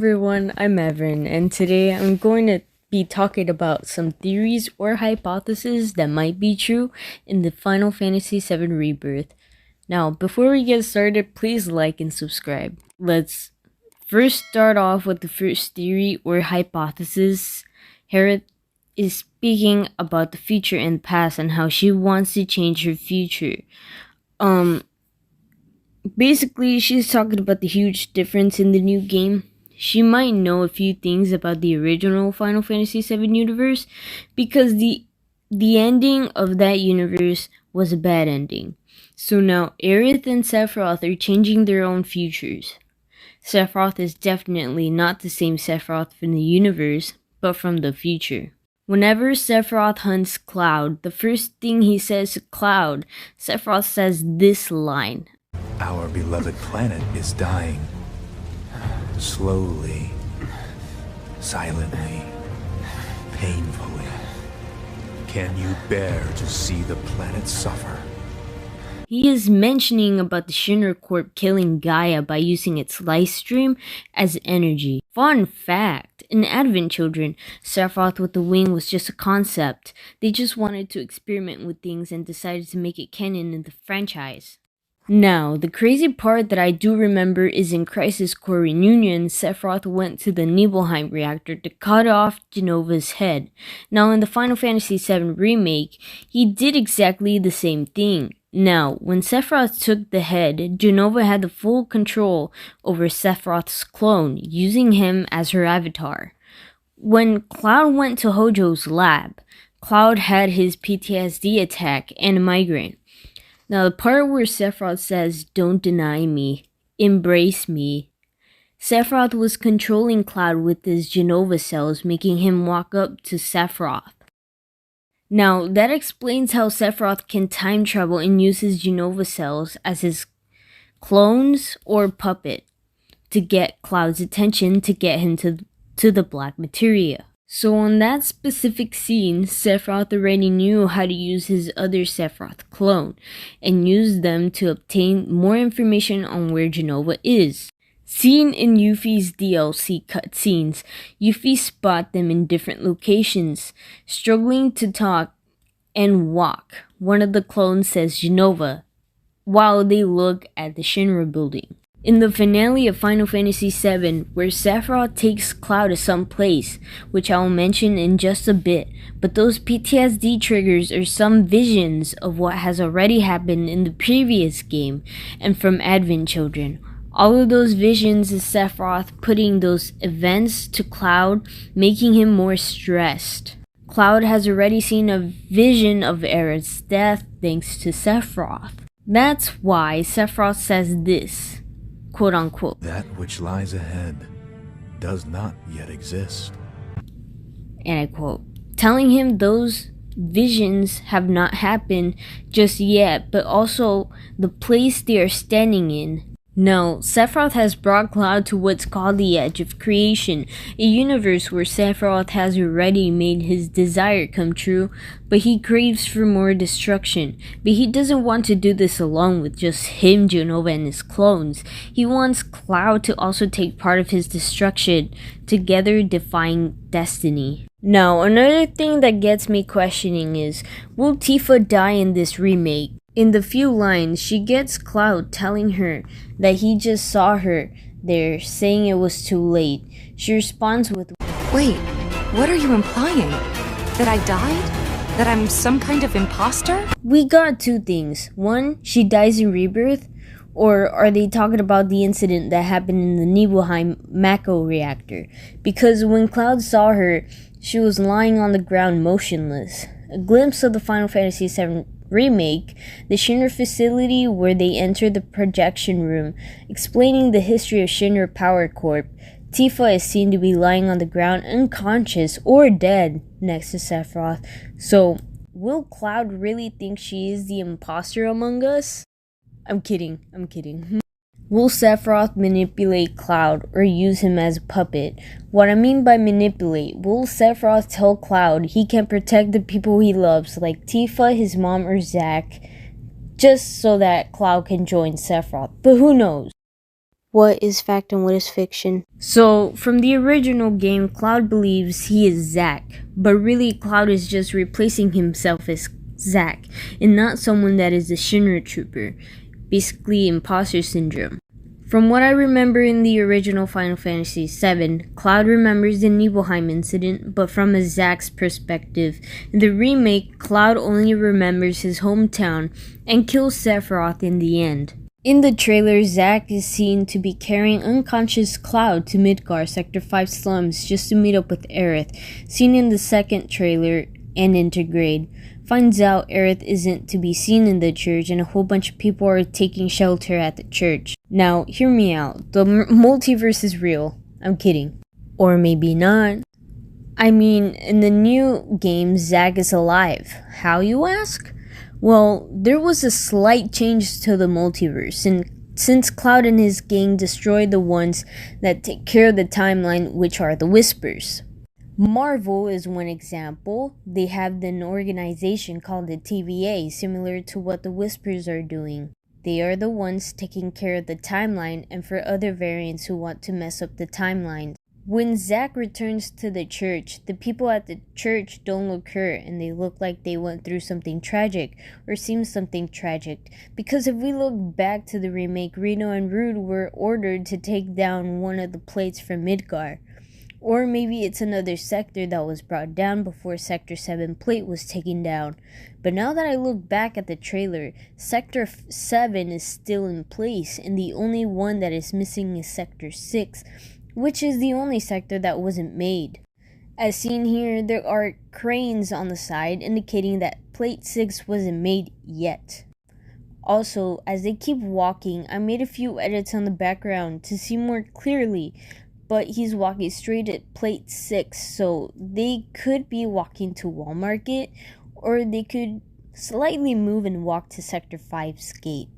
Everyone, I'm Evren, and today I'm going to be talking about some theories or hypotheses that might be true in the Final Fantasy VII Rebirth. Now, before we get started, please like and subscribe. Let's first start off with the first theory or hypothesis. Aerith is speaking about the future and past and how she wants to change her future. Basically, she's talking about the huge difference in the new game. She might know a few things about the original Final Fantasy VII universe because the ending of that universe was a bad ending. So now Aerith and Sephiroth are changing their own futures. Sephiroth is definitely not the same Sephiroth from the universe, but from the future. Whenever Sephiroth hunts Cloud, the first thing he says to Cloud, Sephiroth says this line. Our beloved planet is dying. Slowly, silently, painfully. Can you bear to see the planet suffer? He is mentioning about the Shinra Corp killing Gaia by using its life stream as energy. Fun fact, in Advent Children, Sephiroth with the wing was just a concept. They just wanted to experiment with things and decided to make it canon in the franchise. Now, the crazy part that I do remember is in Crisis Core Reunion, Sephiroth went to the Nibelheim reactor to cut off Jenova's head. Now, in the Final Fantasy VII Remake, he did exactly the same thing. Now, when Sephiroth took the head, Jenova had the full control over Sephiroth's clone, using him as her avatar. When Cloud went to Hojo's lab, Cloud had his PTSD attack and a migraine. Now, the part where Sephiroth says, "Don't deny me, embrace me." Sephiroth was controlling Cloud with his Jenova cells, making him walk up to Sephiroth. Now, that explains how Sephiroth can time travel and use his Jenova cells as his clones or puppet to get Cloud's attention to get him to the black materia. So on that specific scene, Sephiroth already knew how to use his other Sephiroth clone and use them to obtain more information on where Jenova is. Seen in Yuffie's DLC cutscenes, Yuffie spot them in different locations, struggling to talk and walk. One of the clones says Jenova, while they look at the Shinra building. In the finale of Final Fantasy VII, where Sephiroth takes Cloud to some place, which I will mention in just a bit, but those PTSD triggers are some visions of what has already happened in the previous game and from Advent Children. All of those visions is Sephiroth putting those events to Cloud, making him more stressed. Cloud has already seen a vision of Aerith's death thanks to Sephiroth. That's why Sephiroth says this, quote unquote, "That which lies ahead does not yet exist." And I quote, telling him those visions have not happened just yet, but also the place they are standing in. Now, Sephiroth has brought Cloud to what's called the Edge of Creation, a universe where Sephiroth has already made his desire come true, but he craves for more destruction. But he doesn't want to do this alone with just him, Jenova, and his clones. He wants Cloud to also take part of his destruction, together defying destiny. Now, another thing that gets me questioning is, will Tifa die in this remake? In the few lines, she gets Cloud telling her that he just saw her there, saying it was too late. She responds with, "Wait, what are you implying? That I died? That I'm some kind of imposter?" We got two things. One, she dies in Rebirth, or are they talking about the incident that happened in the Nibelheim Mako reactor? Because when Cloud saw her, she was lying on the ground motionless. A glimpse of the Final Fantasy VII Remake, the Shinra facility where they enter the projection room, explaining the history of Shinra Power Corp. Tifa is seen to be lying on the ground unconscious or dead next to Sephiroth. So, will Cloud really think she is the imposter among us? I'm kidding. Will Sephiroth manipulate Cloud or use him as a puppet? What I mean by manipulate, will Sephiroth tell Cloud he can protect the people he loves, like Tifa, his mom, or Zack, just so that Cloud can join Sephiroth? But who knows? what is fact and what is fiction. So, from the original game, Cloud believes he is Zack, but really Cloud is just replacing himself as Zack, and not someone that is a Shinra trooper. Basically, imposter syndrome. From what I remember in the original Final Fantasy VII, Cloud remembers the Nibelheim incident, but from a Zack's perspective. In the remake, Cloud only remembers his hometown and kills Sephiroth in the end. In the trailer, Zack is seen to be carrying unconscious Cloud to Midgar Sector 5 slums just to meet up with Aerith, seen in the second trailer and Intergrade. Finds out Aerith isn't to be seen in the church and a whole bunch of people are taking shelter at the church. Now, hear me out. The multiverse is real. I'm kidding. Or maybe not. I mean, in the new game, Zack is alive. How, you ask? Well, there was a slight change to the multiverse, and since Cloud and his gang destroyed the ones that take care of the timeline, which are the Whispers. Marvel is one example. They have an organization called the TVA, similar to what the Whispers are doing. They are the ones taking care of the timeline and for other variants who want to mess up the timeline. When Zack returns to the church, the people at the church don't look hurt and they look like they went through something tragic or seem something tragic. Because if we look back to the remake, Reno and Rude were ordered to take down one of the plates from Midgar. Or maybe it's another sector that was brought down before Sector 7 plate was taken down. But now that I look back at the trailer, Sector 7 is still in place, and the only one that is missing is Sector 6, which is the only sector that wasn't made. As seen here, there are cranes on the side indicating that Plate 6 wasn't made yet. Also, as they keep walking, I made a few edits on the background to see more clearly, but he's walking straight at Plate 6, so they could be walking to Walmart, or they could slightly move and walk to Sector 5's gate.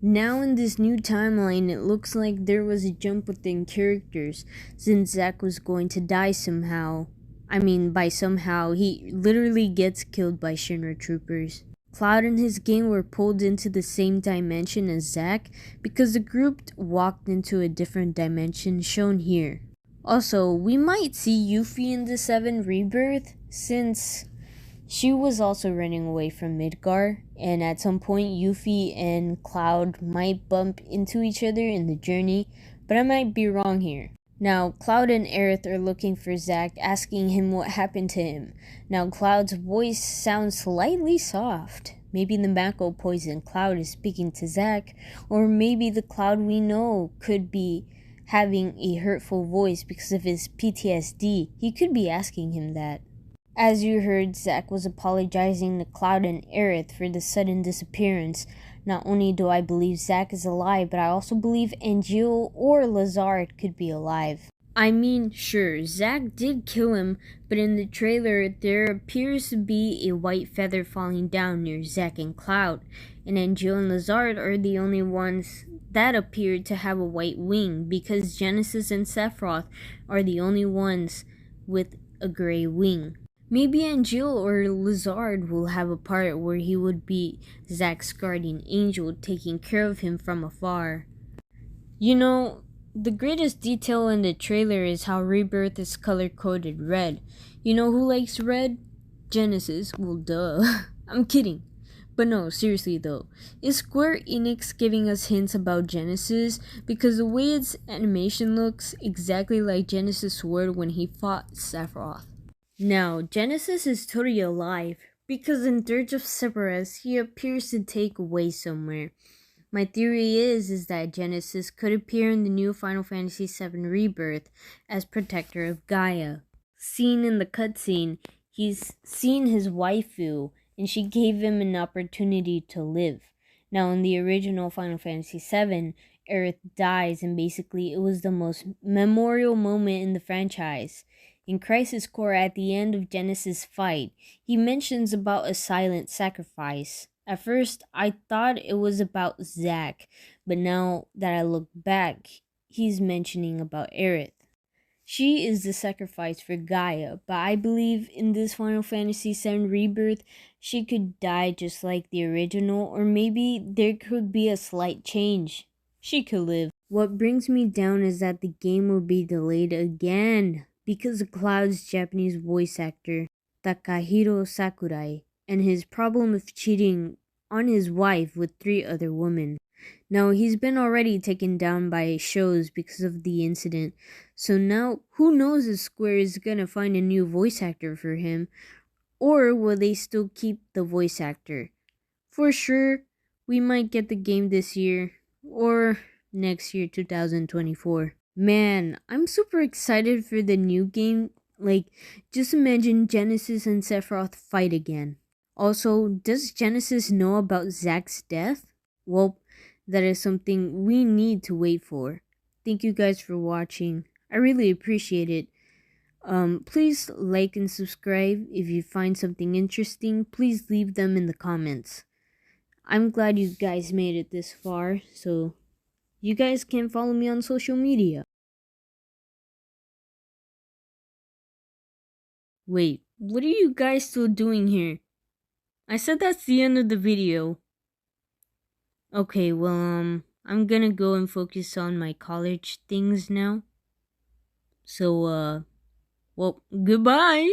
Now in this new timeline, it looks like there was a jump within characters, since Zack was going to die somehow. I mean, by somehow, he literally gets killed by Shinra troopers. Cloud and his gang were pulled into the same dimension as Zack because the group walked into a different dimension shown here. Also, we might see Yuffie in the 7 Rebirth since she was also running away from Midgar, and at some point Yuffie and Cloud might bump into each other in the journey, but I might be wrong here. Now, Cloud and Aerith are looking for Zack, asking him what happened to him. Now, Cloud's voice sounds slightly soft. Maybe the Mako poison Cloud is speaking to Zack, or maybe the Cloud we know could be having a hurtful voice because of his PTSD. He could be asking him that. As you heard, Zack was apologizing to Cloud and Aerith for the sudden disappearance. Not only do I believe Zack is alive, but I also believe Angeal or Lazard could be alive. I mean, sure, Zack did kill him, but in the trailer, there appears to be a white feather falling down near Zack and Cloud, and Angeal and Lazard are the only ones that appeared to have a white wing, because Genesis and Sephiroth are the only ones with a gray wing. Maybe Angeal or Lazard will have a part where he would be Zack's guardian angel taking care of him from afar. You know, the greatest detail in the trailer is how Rebirth is color-coded red. You know who likes red? Genesis. Well, duh. I'm kidding. But no, seriously though, is Square Enix giving us hints about Genesis? Because the way its animation looks exactly like Genesis' sword when he fought Sephiroth. Now, Genesis is totally alive, because in Dirge of Cerberus, he appears to take away somewhere. My theory is that Genesis could appear in the new Final Fantasy VII Rebirth as protector of Gaia. Seen in the cutscene, he's seen his waifu, and she gave him an opportunity to live. Now, in the original Final Fantasy VII, Aerith dies, and basically it was the most memorial moment in the franchise. In Crisis Core, at the end of Genesis' fight, he mentions about a silent sacrifice. At first, I thought it was about Zack, but now that I look back, he's mentioning about Aerith. She is the sacrifice for Gaia, but I believe in this Final Fantasy VII Rebirth, she could die just like the original, or maybe there could be a slight change. She could live. What brings me down is that the game will be delayed again because of Cloud's Japanese voice actor, Takahiro Sakurai, and his problem of cheating on his wife with 3 other women. Now, he's been already taken down by shows because of the incident, so now who knows if Square is gonna find a new voice actor for him, or will they still keep the voice actor? For sure, we might get the game this year, or next year, 2024. Man, I'm super excited for the new game. Like, just imagine Genesis and Sephiroth fight again. Also, does Genesis know about Zack's death? Well, that is something we need to wait for. Thank you guys for watching. I really appreciate it. Please like and subscribe. If you find something interesting, please leave them in the comments. I'm glad you guys made it this far, so you guys can follow me on social media. Wait, what are you guys still doing here? I said that's the end of the video. Okay, well, I'm gonna go and focus on my college things now. So, well, goodbye!